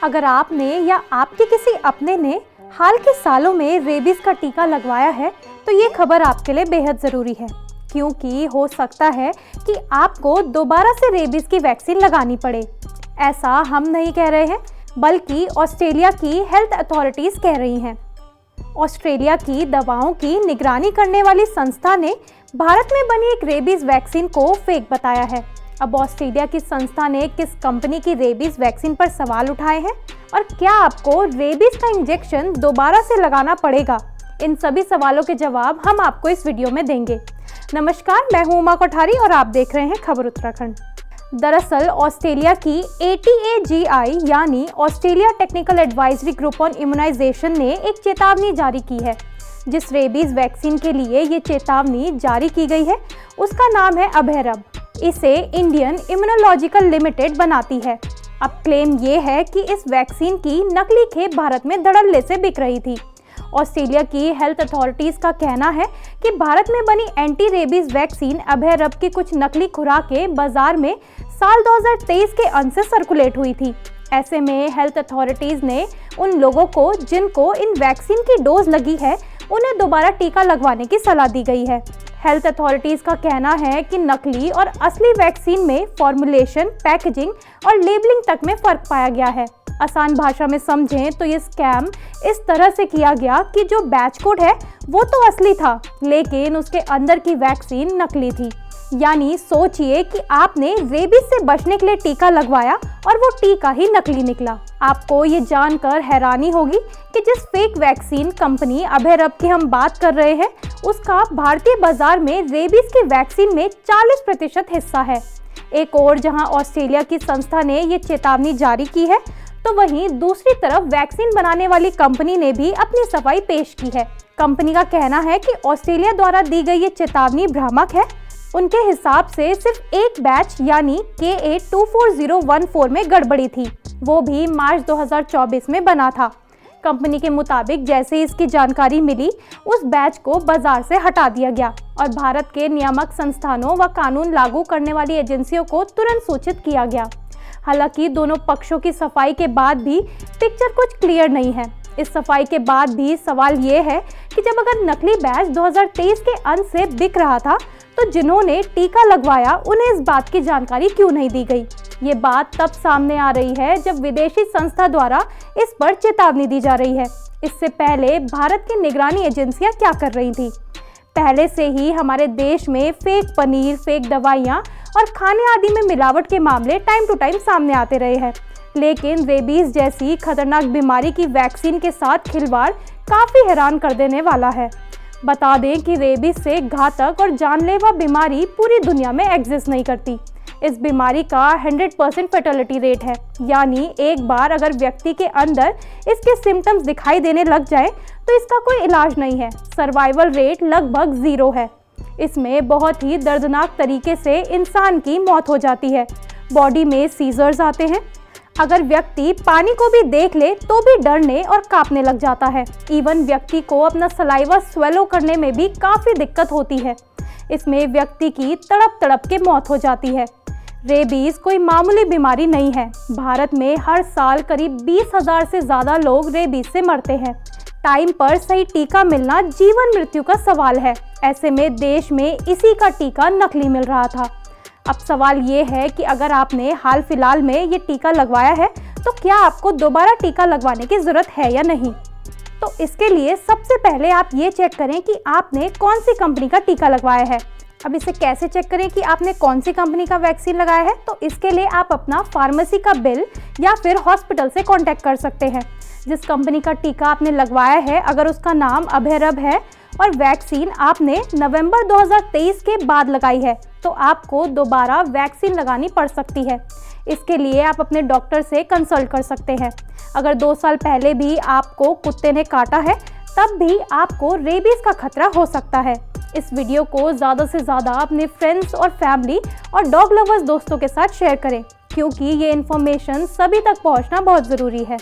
अगर आपने या आपके किसी अपने ने हाल के सालों में रेबीज का टीका लगवाया है तो ये खबर आपके लिए बेहद ज़रूरी है, क्योंकि हो सकता है कि आपको दोबारा से रेबीज की वैक्सीन लगानी पड़े। ऐसा हम नहीं कह रहे हैं, बल्कि ऑस्ट्रेलिया की हेल्थ अथॉरिटीज़ कह रही हैं। ऑस्ट्रेलिया की दवाओं की निगरानी करने वाली संस्था ने भारत में बनी एक रेबीज वैक्सीन को फेक बताया है। अब ऑस्ट्रेलिया की संस्था ने किस कंपनी की रेबीज वैक्सीन पर सवाल उठाए हैं और क्या आपको रेबीज का इंजेक्शन दोबारा से लगाना पड़ेगा, इन सभी सवालों के जवाब हम आपको इस वीडियो में देंगे। नमस्कार, मैं हूं उमा कोठारी और आप देख रहे हैं खबर उत्तराखंड। दरअसल ऑस्ट्रेलिया की ATAGI यानी Australia technical advisory group on immunisation ने एक चेतावनी जारी की है। जिस रेबीज वैक्सीन के लिए ये चेतावनी जारी की गई है उसका नाम है अभयरब। इसे इंडियन इम्यूनोलॉजिकल लिमिटेड बनाती है। अब क्लेम ये है कि इस वैक्सीन की नकली खेप भारत में धड़ल्ले से बिक रही थी। ऑस्ट्रेलिया की हेल्थ अथॉरिटीज़ का कहना है कि भारत में बनी एंटी रेबीज वैक्सीन अभयरब की कुछ नकली खुराकें बाजार में साल 2023 के अंत से सर्कुलेट हुई थी। ऐसे में हेल्थ अथॉरिटीज़ ने उन लोगों को जिनको इन वैक्सीन की डोज लगी है उन्हें दोबारा टीका लगवाने की सलाह दी गई है। हेल्थ अथॉरिटीज़ का कहना है कि नकली और असली वैक्सीन में फॉर्मुलेशन, पैकेजिंग और लेबलिंग तक में फ़र्क पाया गया है। आसान भाषा में समझें तो ये स्कैम इस तरह से किया गया कि जो बैच कोड है वो तो असली था, लेकिन उसके अंदर की वैक्सीन नकली थी। यानी सोचिए कि आपने रेबीज से बचने के लिए टीका लगवाया और वो टीका ही नकली निकला। आपको ये जानकर हैरानी होगी कि जिस फेक वैक्सीन कंपनी अभयरब की हम बात कर रहे हैं उसका भारतीय बाजार में रेबीज की वैक्सीन में 40% हिस्सा है। एक और जहां ऑस्ट्रेलिया की संस्था ने ये चेतावनी जारी की है, तो वहीं दूसरी तरफ वैक्सीन बनाने वाली कंपनी ने भी अपनी सफाई पेश की है। कंपनी का कहना है कि ऑस्ट्रेलिया द्वारा दी गई ये चेतावनी भ्रामक है। उनके हिसाब से सिर्फ एक बैच यानी KA24014 में गड़बड़ी थी, वो भी मार्च 2024 में बना था। कंपनी के मुताबिक जैसे ही इसकी जानकारी मिली उस बैच को बाजार से हटा दिया गया और भारत के नियामक संस्थानों व कानून लागू करने वाली एजेंसियों को तुरंत सूचित किया गया। हालांकि दोनों पक्षों की सफाई के बाद भी पिक्चर कुछ क्लियर नहीं है। इस सफाई के बाद भी सवाल ये है कि जब अगर नकली बैच 2023 के अंत से बिक रहा था तो जिन्होंने टीका लगवाया उन्हें इस बात की जानकारी क्यों नहीं दी गई। ये बात तब सामने आ रही है जब विदेशी संस्था द्वारा इस पर चेतावनी दी जा रही है। इससे पहले भारत की निगरानी एजेंसियां क्या कर रही थी? पहले से ही हमारे देश में फेक पनीर, फेक दवाइयाँ और खाने आदि में मिलावट के मामले टाइम टू टाइम सामने आते रहे हैं, लेकिन रेबीज जैसी खतरनाक बीमारी की वैक्सीन के साथ खिलवाड़ काफ़ी हैरान कर देने वाला है। बता दें कि रेबीज से घातक और जानलेवा बीमारी पूरी दुनिया में एग्जिस्ट नहीं करती। इस बीमारी का 100% फर्टिलिटी रेट है, यानी एक बार अगर व्यक्ति के अंदर इसके सिम्टम्स दिखाई देने लग जाए तो इसका कोई इलाज नहीं है। सर्वाइवल रेट लगभग 0 है। इसमें बहुत ही दर्दनाक तरीके से इंसान की मौत हो जाती है। बॉडी में सीजर्स आते हैं। अगर व्यक्ति पानी को भी देख ले तो भी डरने और कांपने लग जाता है। इवन व्यक्ति को अपना सलाइवा स्वेलो करने में भी काफ़ी दिक्कत होती है। इसमें व्यक्ति की तड़प तड़प के मौत हो जाती है। रेबीज कोई मामूली बीमारी नहीं है। भारत में हर साल करीब 20,000 से ज़्यादा लोग रेबीज से मरते हैं। टाइम पर सही टीका मिलना जीवन मृत्यु का सवाल है। ऐसे में देश में इसी का टीका नकली मिल रहा था। अब सवाल ये है कि अगर आपने हाल फिलहाल में ये टीका लगवाया है तो क्या आपको दोबारा टीका लगवाने की ज़रूरत है या नहीं। तो इसके लिए सबसे पहले आप ये चेक करें कि आपने कौन सी कंपनी का टीका लगवाया है। अब इसे कैसे चेक करें कि आपने कौन सी कंपनी का वैक्सीन लगाया है? तो इसके लिए आप अपना फार्मेसी का बिल या फिर हॉस्पिटल से कांटेक्ट कर सकते हैं। जिस कंपनी का टीका आपने लगवाया है, अगर उसका नाम अभयरब है और वैक्सीन आपने नवंबर 2023 के बाद लगाई है तो आपको दोबारा वैक्सीन लगानी पड़ सकती है। इसके लिए आप अपने डॉक्टर से कंसल्ट कर सकते हैं। अगर 2 साल पहले भी आपको कुत्ते ने काटा है तब भी आपको रेबीज का खतरा हो सकता है। इस वीडियो को ज़्यादा से ज़्यादा अपने फ्रेंड्स और फैमिली और डॉग लवर्स दोस्तों के साथ शेयर करें, क्योंकि ये इन्फॉर्मेशन सभी तक पहुंचना बहुत ज़रूरी है।